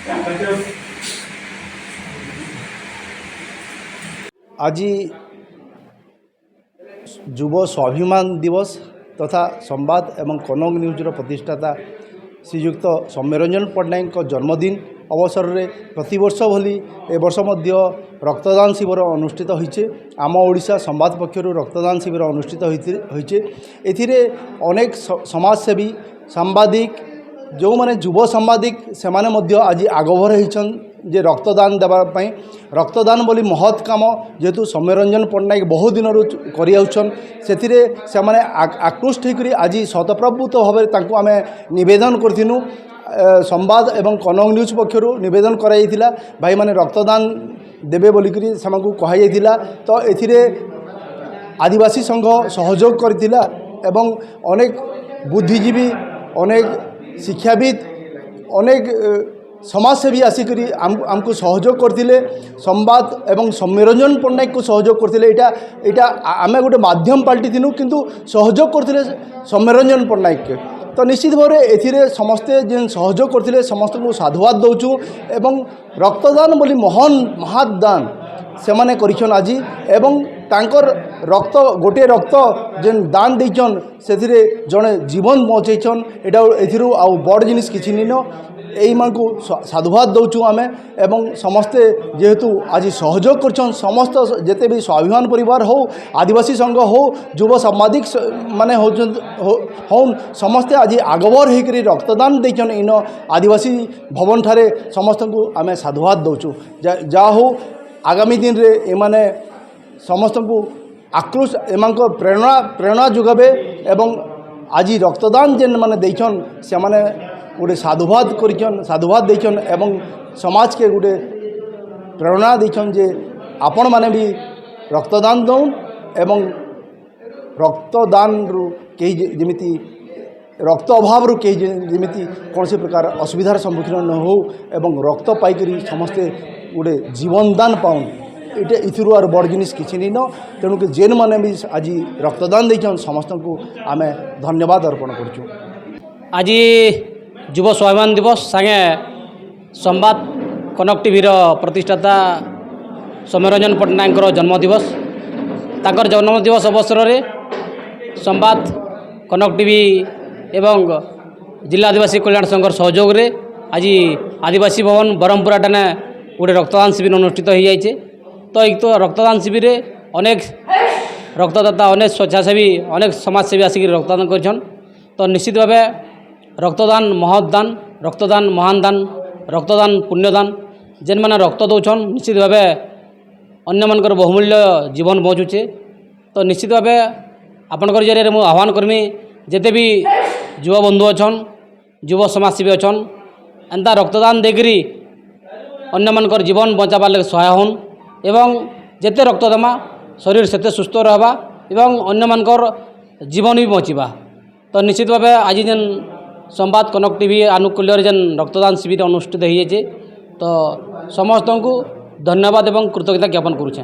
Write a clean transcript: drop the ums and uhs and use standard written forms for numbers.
आज युव स्वाभिमान दिवस तथा संवाद एवं कनक न्यूज़र प्रतिष्ठाता श्रीयुक्त सौम्यरंजन पट्टनायक जन्मदिन अवसर में प्रतिवर्ष भली ए वर्ष मध्य रक्तदान शिविर अनुष्ठित होइछे। आम ओडिशा संवाद पक्षर रक्तदान शिविर अनुष्ठित होइछे। एथिरे अनेक समाजसेवी सांबादिक जो माने युव सांबादिक से माने आज आगभर होइछन जे रक्तदान देवाई। रक्तदान बोली महत् काम जेहेतु सौम्यरंजन पट्टनायक बहु दिन करियाउछन से माने आकृष्ट होकर आज शतप्रभुत भाव तांको आमे निवेदन करथिनु। संवाद एवं कनक न्यूज पक्षर निवेदन कराइथिला भाई माने रक्तदान देबे बोलिकरी सेमानकु कहा जाइथिला। तो एथिरे आदिवासी संघ सहयोग करथिला एवं अनेक बुद्धिजीवी अनेक शिक्षाविद अनेक समाजसेवी आसिकरी आमको सहयोग करथिले। संवाद एवं सौम्यरंजन पट्टनायक को सहयोग करथिले। एटा आमे गोटे माध्यम पाल्टी थिनु किंतु सहयोग करथिले सौम्यरंजन पट्टनायक के। तो निश्चित भाव एथिरे समस्ते जेन सहयोग करथिले समस्त को साधुवाद दउछु एवं रक्तदान बोली महान महादान से माने करिछन आज एवं तांकर रक्त गोटे रक्त जेन दान देइछन सेथिरे जने जीवन बचैछन। एटा एथिरु आ बड़ जिनिस किछि निनो एई मानकु साधुवाद दउछु आमे एवं समस्ते जेहेतु आज सहयोग करछन समस्त जेते भी स्वाभिमान परिवार हो आदिवासी संघ हो युव सामाजिक माने होन समस्ते आज आगबर होकर रक्तदान देछन। इन आदिवासी भवन ठारे समस्त को आमे साधुवाद दउछु। जा हो आगामी दिन रे एमाने समस्त को आक्रोश एमान प्रेरणा जोगाबे एवं आज रक्तदान जेन माने देछन से माने गोटे साधुवाद करिछन साधुवाद देछन एवं समाज के गोटे प्रेरणा देछन जे आपण माने भी रक्तदान दउन एवं रक्तदान रु कई जेमिति रक्त अभाव रु कई जेमिति कौन से प्रकार असुविधार सम्मुखीन न हो एवं रक्त पाइकरी समस्ते गोटे जीवन दान पाउन ये इथिरु आर बड़ जिनिस किछि नहीं न। तेणुक जेन माने भी आज रक्तदान देछन समस्त को आमे धन्यवाद अर्पण करछु। आज युव स्वाभिमान दिवस संगे संवाद कनक टीवीर प्रतिष्ठाता सौम्यरंजन पट्टनायक जन्मदिवस ताकर जन्मदिवस अवसर में संवाद कनक टीवी एवं जिला आदिवासी कल्याण संघ सहयोग रे आज आदिवासी भवन ब्रह्मपुरा टाने गोटे रक्तदान शिविर अनुष्ठित हो जाइए। तो एक तो रक्तदान शिविर अनेक रक्तदाता अनेक स्वेच्छासेवी अनेक समाजसेवी आसिक रक्तदान कर। तो निश्चित भाव रक्तदान महदान रक्तदान महान दान रक्तदान पुण्यदान जेन मैंने रक्त दौन निश्चित भाव अन्य मानकर बहुमूल्य जीवन बचुचे। तो निश्चित भाव आपणकर जरिए मुझे आह्वान करमी जिते भी युवा बंधु अच्छन युव समाजसेवी अच्छन एंता रक्तदान देकरी अन्य मानकर जीवन बचाबार लगे सहाय हन एवं जेते रक्त देमा शरीर सेते सुस्थ रहबा एवं अन्य मानकर जीवन भी बचिबा। तो निश्चित भाव आज जेन संवाद कनक टीवी आनुकूल्य जेन रक्तदान शिविर अनुष्ठित हो तो समस्त को धन्यवाद एवं कृतज्ञता ज्ञापन करुछे।